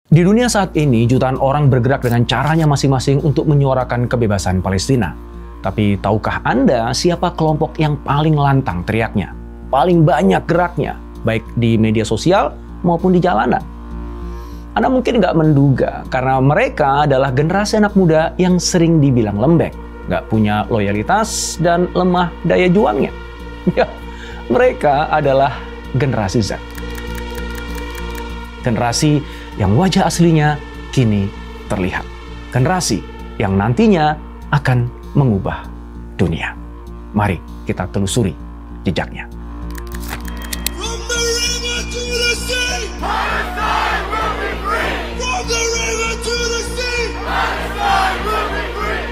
Di dunia saat ini, jutaan orang bergerak dengan caranya masing-masing untuk menyuarakan kebebasan Palestina. Tapi tahukah Anda siapa kelompok yang paling lantang teriaknya? Paling banyak geraknya, baik di media sosial maupun di jalanan? Anda mungkin nggak menduga, karena mereka adalah generasi anak muda yang sering dibilang lembek, nggak punya loyalitas, dan lemah daya juangnya. Ya, mereka adalah generasi Z. Generasi yang wajah aslinya kini terlihat. Generasi yang nantinya akan mengubah dunia. Mari kita telusuri jejaknya. From the river to the sea, Palestine will be free. From the river to the sea, Palestine will be free.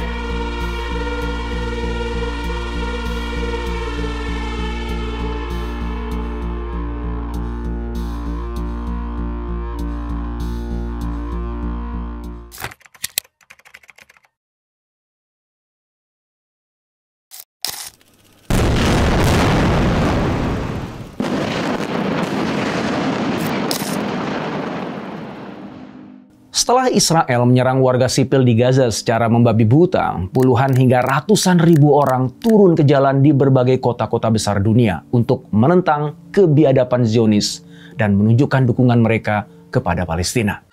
Setelah Israel menyerang warga sipil di Gaza secara membabi buta, puluhan hingga ratusan ribu orang turun ke jalan di berbagai kota-kota besar dunia untuk menentang kebiadaban Zionis dan menunjukkan dukungan mereka kepada Palestina.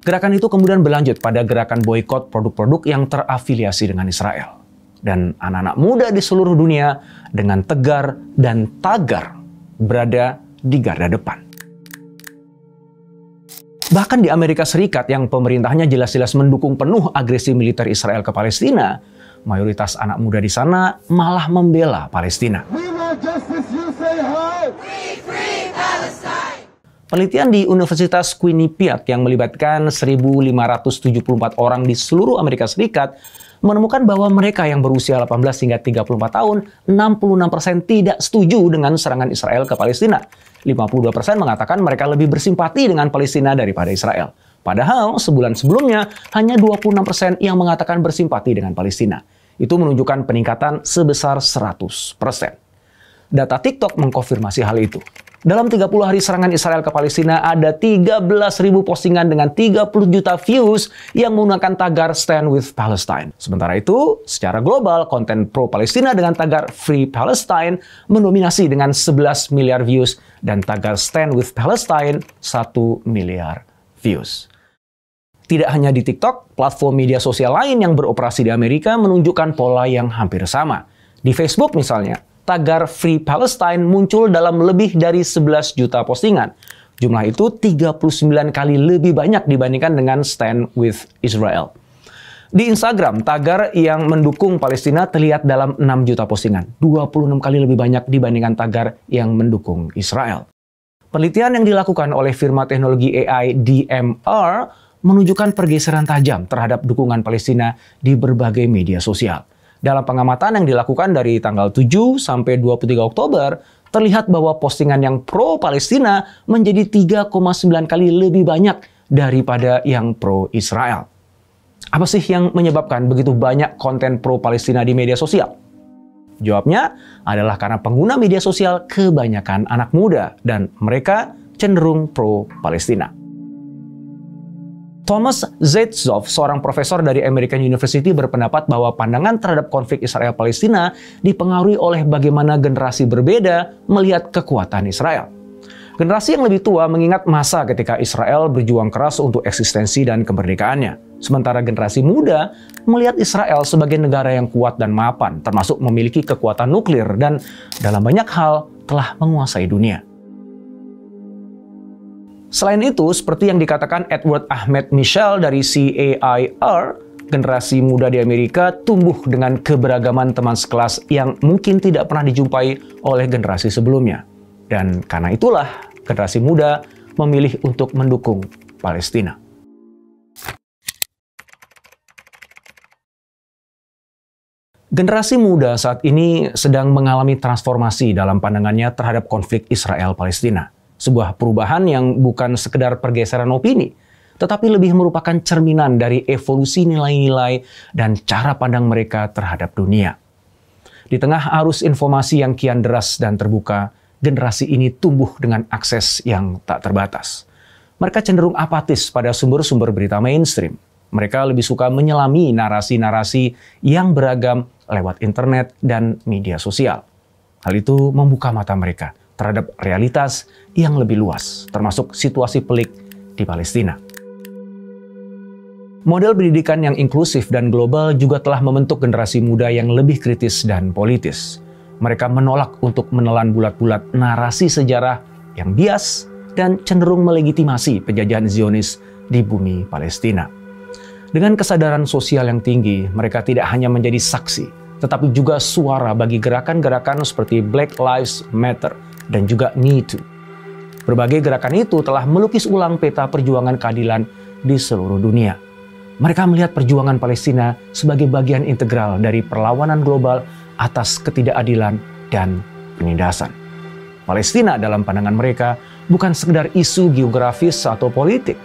Gerakan itu kemudian berlanjut pada gerakan boikot produk-produk yang terafiliasi dengan Israel. Dan anak-anak muda di seluruh dunia dengan tegar dan tagar berada di garda depan. Bahkan di Amerika Serikat yang pemerintahnya jelas-jelas mendukung penuh agresi militer Israel ke Palestina, mayoritas anak muda di sana malah membela Palestina. Penelitian di Universitas Quinnipiac yang melibatkan 1.574 orang di seluruh Amerika Serikat menemukan bahwa mereka yang berusia 18 hingga 34 tahun, 66% tidak setuju dengan serangan Israel ke Palestina. 52% mengatakan mereka lebih bersimpati dengan Palestina daripada Israel. Padahal sebulan sebelumnya hanya 26% yang mengatakan bersimpati dengan Palestina. Itu menunjukkan peningkatan sebesar 100%. Data TikTok mengkonfirmasi hal itu. Dalam 30 hari serangan Israel ke Palestina, ada 13.000 postingan dengan 30 juta views yang menggunakan tagar Stand with Palestine. Sementara itu, secara global, konten pro-Palestina dengan tagar Free Palestine mendominasi dengan 11 miliar views dan tagar Stand with Palestine 1 miliar views. Tidak hanya di TikTok, platform media sosial lain yang beroperasi di Amerika menunjukkan pola yang hampir sama. Di Facebook misalnya, tagar Free Palestine muncul dalam lebih dari 11 juta postingan. Jumlah itu 39 kali lebih banyak dibandingkan dengan Stand with Israel. Di Instagram, tagar yang mendukung Palestina terlihat dalam 6 juta postingan. 26 kali lebih banyak dibandingkan tagar yang mendukung Israel. Penelitian yang dilakukan oleh firma teknologi AI DMR menunjukkan pergeseran tajam terhadap dukungan Palestina di berbagai media sosial. Dalam pengamatan yang dilakukan dari tanggal 7 sampai 23 Oktober, terlihat bahwa postingan yang pro-Palestina menjadi 3,9 kali lebih banyak daripada yang pro-Israel. Apa sih yang menyebabkan begitu banyak konten pro-Palestina di media sosial? Jawabnya adalah karena pengguna media sosial kebanyakan anak muda dan mereka cenderung pro-Palestina. Thomas Zeitzov, seorang profesor dari American University, berpendapat bahwa pandangan terhadap konflik Israel-Palestina dipengaruhi oleh bagaimana generasi berbeda melihat kekuatan Israel. Generasi yang lebih tua mengingat masa ketika Israel berjuang keras untuk eksistensi dan kemerdekaannya. Sementara generasi muda melihat Israel sebagai negara yang kuat dan mapan, termasuk memiliki kekuatan nuklir dan dalam banyak hal telah menguasai dunia. Selain itu, seperti yang dikatakan Edward Ahmed Michel dari CAIR, generasi muda di Amerika tumbuh dengan keberagaman teman sekelas yang mungkin tidak pernah dijumpai oleh generasi sebelumnya. Dan karena itulah, generasi muda memilih untuk mendukung Palestina. Generasi muda saat ini sedang mengalami transformasi dalam pandangannya terhadap konflik Israel-Palestina. Sebuah perubahan yang bukan sekedar pergeseran opini, tetapi lebih merupakan cerminan dari evolusi nilai-nilai dan cara pandang mereka terhadap dunia. Di tengah arus informasi yang kian deras dan terbuka, generasi ini tumbuh dengan akses yang tak terbatas. Mereka cenderung apatis pada sumber-sumber berita mainstream. Mereka lebih suka menyelami narasi-narasi yang beragam lewat internet dan media sosial. Hal itu membuka mata mereka terhadap realitas yang lebih luas, termasuk situasi pelik di Palestina. Model pendidikan yang inklusif dan global juga telah membentuk generasi muda yang lebih kritis dan politis. Mereka menolak untuk menelan bulat-bulat narasi sejarah yang bias dan cenderung melegitimasi penjajahan Zionis di bumi Palestina. Dengan kesadaran sosial yang tinggi, mereka tidak hanya menjadi saksi, tetapi juga suara bagi gerakan-gerakan seperti Black Lives Matter dan juga Me Too. Berbagai gerakan itu telah melukis ulang peta perjuangan keadilan di seluruh dunia. Mereka melihat perjuangan Palestina sebagai bagian integral dari perlawanan global atas ketidakadilan dan penindasan. Palestina dalam pandangan mereka bukan sekedar isu geografis atau politik,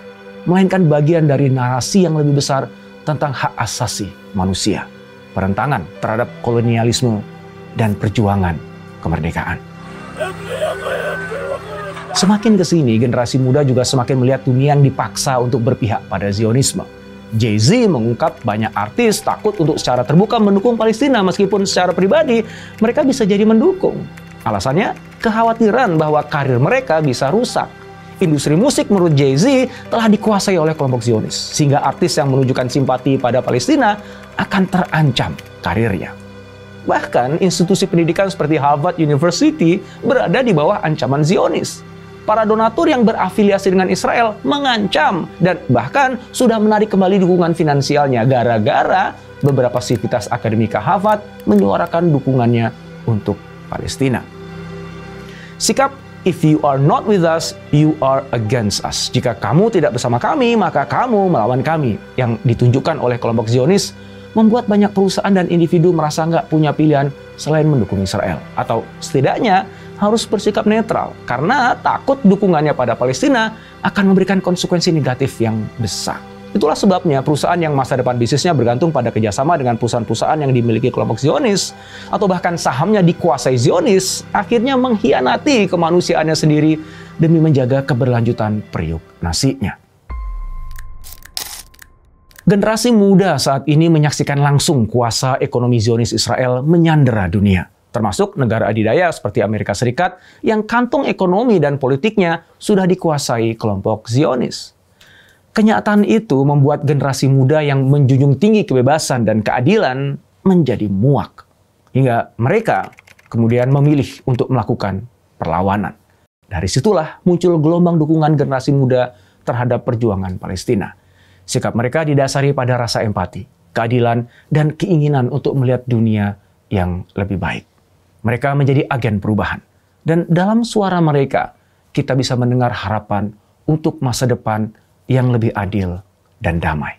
melainkan bagian dari narasi yang lebih besar tentang hak asasi manusia, perentangan terhadap kolonialisme, dan perjuangan kemerdekaan. Semakin ke sini, generasi muda juga semakin melihat dunia yang dipaksa untuk berpihak pada Zionisme. Jay-Z mengungkap banyak artis takut untuk secara terbuka mendukung Palestina meskipun secara pribadi mereka bisa jadi mendukung. Alasannya, kekhawatiran bahwa karir mereka bisa rusak. Industri musik menurut Jay-Z telah dikuasai oleh kelompok Zionis, sehingga artis yang menunjukkan simpati pada Palestina akan terancam karirnya. Bahkan institusi pendidikan seperti Harvard University berada di bawah ancaman Zionis. Para donatur yang berafiliasi dengan Israel mengancam dan bahkan sudah menarik kembali dukungan finansialnya gara-gara beberapa sivitas akademika Harvard menyuarakan dukungannya untuk Palestina. Sikap "if you are not with us, you are against us." Jika kamu tidak bersama kami, maka kamu melawan kami, yang ditunjukkan oleh kelompok Zionis membuat banyak perusahaan dan individu merasa nggak punya pilihan selain mendukung Israel. Atau setidaknya harus bersikap netral karena takut dukungannya pada Palestina akan memberikan konsekuensi negatif yang besar. Itulah sebabnya perusahaan yang masa depan bisnisnya bergantung pada kerjasama dengan perusahaan-perusahaan yang dimiliki kelompok Zionis atau bahkan sahamnya dikuasai Zionis akhirnya mengkhianati kemanusiaannya sendiri demi menjaga keberlanjutan periuk nasinya. Generasi muda saat ini menyaksikan langsung kuasa ekonomi Zionis Israel menyandera dunia, termasuk negara adidaya seperti Amerika Serikat yang kantong ekonomi dan politiknya sudah dikuasai kelompok Zionis. Kenyataan itu membuat generasi muda yang menjunjung tinggi kebebasan dan keadilan menjadi muak, hingga mereka kemudian memilih untuk melakukan perlawanan. Dari situlah muncul gelombang dukungan generasi muda terhadap perjuangan Palestina. Sikap mereka didasari pada rasa empati, keadilan, dan keinginan untuk melihat dunia yang lebih baik. Mereka menjadi agen perubahan. Dan dalam suara mereka, kita bisa mendengar harapan untuk masa depan yang lebih adil dan damai.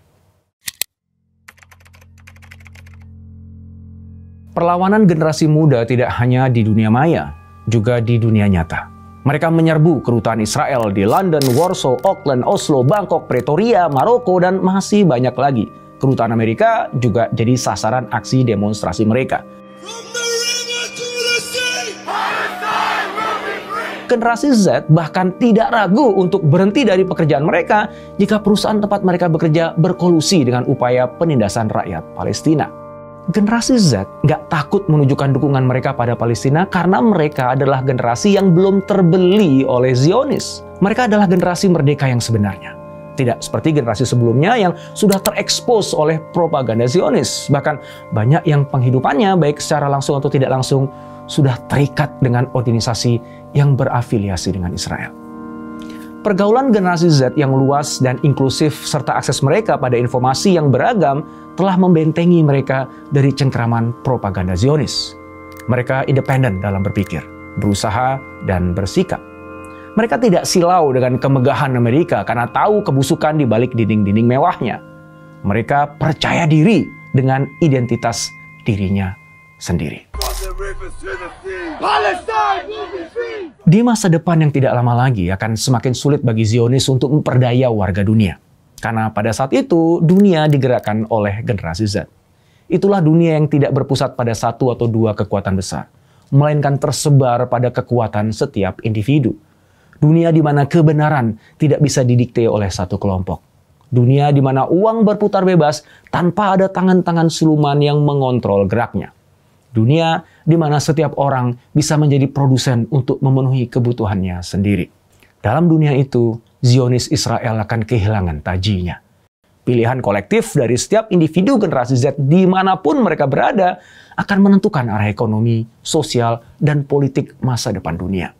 Perlawanan generasi muda tidak hanya di dunia maya, juga di dunia nyata. Mereka menyerbu kedutaan Israel di London, Warsaw, Auckland, Oslo, Bangkok, Pretoria, Maroko, dan masih banyak lagi. Kedutaan Amerika juga jadi sasaran aksi demonstrasi mereka. Generasi Z bahkan tidak ragu untuk berhenti dari pekerjaan mereka jika perusahaan tempat mereka bekerja berkolusi dengan upaya penindasan rakyat Palestina. Generasi Z nggak takut menunjukkan dukungan mereka pada Palestina karena mereka adalah generasi yang belum terbeli oleh Zionis. Mereka adalah generasi merdeka yang sebenarnya. Tidak seperti generasi sebelumnya yang sudah terekspos oleh propaganda Zionis. Bahkan banyak yang penghidupannya baik secara langsung atau tidak langsung sudah terikat dengan organisasi yang berafiliasi dengan Israel. Pergaulan generasi Z yang luas dan inklusif serta akses mereka pada informasi yang beragam telah membentengi mereka dari cengkraman propaganda Zionis. Mereka independen dalam berpikir, berusaha, dan bersikap. Mereka tidak silau dengan kemegahan Amerika karena tahu kebusukan di balik dinding-dinding mewahnya. Mereka percaya diri dengan identitas dirinya sendiri. Di masa depan yang tidak lama lagi akan semakin sulit bagi Zionis untuk memperdaya warga dunia. Karena pada saat itu dunia digerakkan oleh generasi Z. Itulah dunia yang tidak berpusat pada satu atau dua kekuatan besar, melainkan tersebar pada kekuatan setiap individu. Dunia di mana kebenaran tidak bisa didikte oleh satu kelompok. Dunia di mana uang berputar bebas tanpa ada tangan-tangan siluman yang mengontrol geraknya. Dunia di mana setiap orang bisa menjadi produsen untuk memenuhi kebutuhannya sendiri. Dalam dunia itu, Zionis Israel akan kehilangan tajinya. Pilihan kolektif dari setiap individu generasi Z dimanapun mereka berada akan menentukan arah ekonomi, sosial, dan politik masa depan dunia.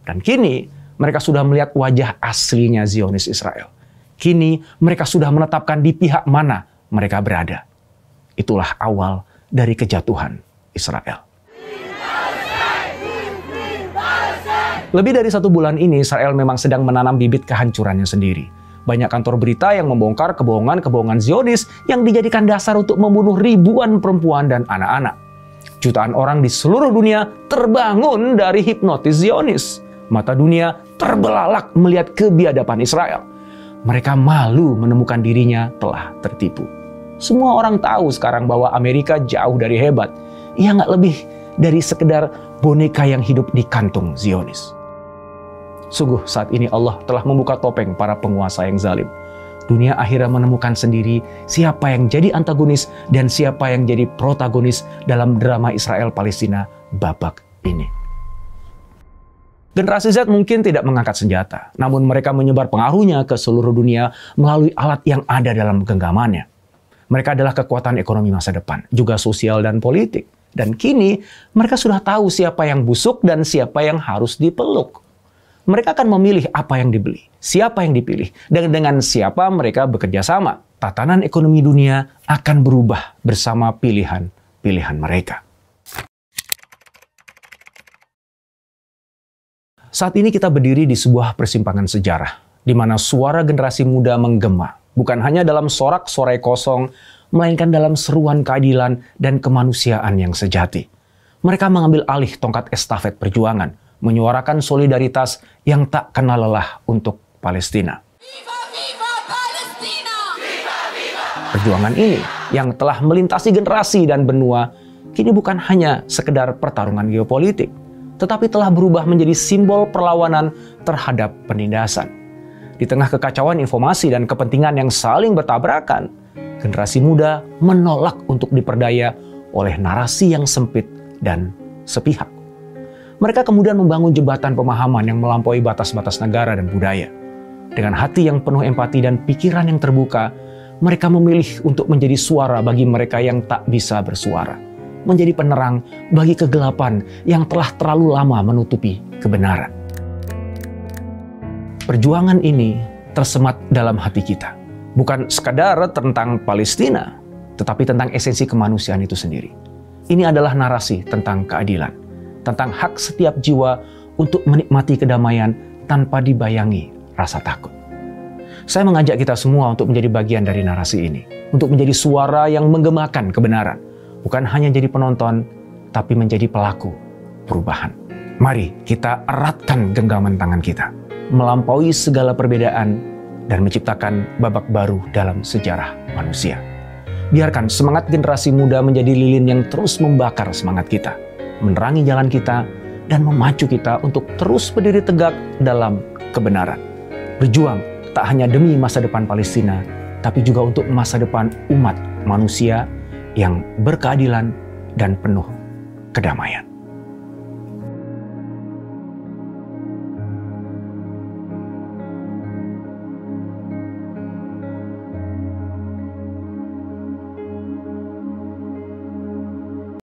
Dan kini mereka sudah melihat wajah aslinya Zionis Israel. Kini mereka sudah menetapkan di pihak mana mereka berada. Itulah awal dari kejatuhan Israel. Lebih dari 1 bulan ini Israel memang sedang menanam bibit kehancurannya sendiri. Banyak kantor berita yang membongkar kebohongan-kebohongan Zionis yang dijadikan dasar untuk membunuh ribuan perempuan dan anak-anak. Jutaan orang di seluruh dunia terbangun dari hipnotis Zionis. Mata dunia terbelalak melihat kebiadaban Israel. Mereka malu menemukan dirinya telah tertipu. Semua orang tahu sekarang bahwa Amerika jauh dari hebat. Ia nggak lebih dari sekedar boneka yang hidup di kantung Zionis. Sungguh saat ini Allah telah membuka topeng para penguasa yang zalim. Dunia akhirnya menemukan sendiri siapa yang jadi antagonis dan siapa yang jadi protagonis dalam drama Israel-Palestina babak ini. Generasi Z mungkin tidak mengangkat senjata, namun mereka menyebar pengaruhnya ke seluruh dunia melalui alat yang ada dalam genggamannya. Mereka adalah kekuatan ekonomi masa depan, juga sosial dan politik. Dan kini mereka sudah tahu siapa yang busuk dan siapa yang harus dipeluk. Mereka akan memilih apa yang dibeli, siapa yang dipilih, dan dengan siapa mereka bekerja sama. Tatanan ekonomi dunia akan berubah bersama pilihan-pilihan mereka. Saat ini kita berdiri di sebuah persimpangan sejarah, di mana suara generasi muda menggema, bukan hanya dalam sorak-sorai kosong, melainkan dalam seruan keadilan dan kemanusiaan yang sejati. Mereka mengambil alih tongkat estafet perjuangan, menyuarakan solidaritas yang tak kenal lelah untuk Palestina. Viva, viva Palestina! Viva, viva! Perjuangan ini yang telah melintasi generasi dan benua, kini bukan hanya sekedar pertarungan geopolitik, tetapi telah berubah menjadi simbol perlawanan terhadap penindasan. Di tengah kekacauan informasi dan kepentingan yang saling bertabrakan, generasi muda menolak untuk diperdaya oleh narasi yang sempit dan sepihak. Mereka kemudian membangun jembatan pemahaman yang melampaui batas-batas negara dan budaya. Dengan hati yang penuh empati dan pikiran yang terbuka, mereka memilih untuk menjadi suara bagi mereka yang tak bisa bersuara. Menjadi penerang bagi kegelapan yang telah terlalu lama menutupi kebenaran. Perjuangan ini tersemat dalam hati kita. Bukan sekadar tentang Palestina, tetapi tentang esensi kemanusiaan itu sendiri. Ini adalah narasi tentang keadilan. Tentang hak setiap jiwa untuk menikmati kedamaian tanpa dibayangi rasa takut. Saya mengajak kita semua untuk menjadi bagian dari narasi ini. Untuk menjadi suara yang menggemakan kebenaran. Bukan hanya jadi penonton, tapi menjadi pelaku perubahan. Mari kita eratkan genggaman tangan kita. Melampaui segala perbedaan dan menciptakan babak baru dalam sejarah manusia. Biarkan semangat generasi muda menjadi lilin yang terus membakar semangat kita. Menerangi jalan kita, dan memacu kita untuk terus berdiri tegak dalam kebenaran. Berjuang tak hanya demi masa depan Palestina, tapi juga untuk masa depan umat manusia yang berkeadilan dan penuh kedamaian.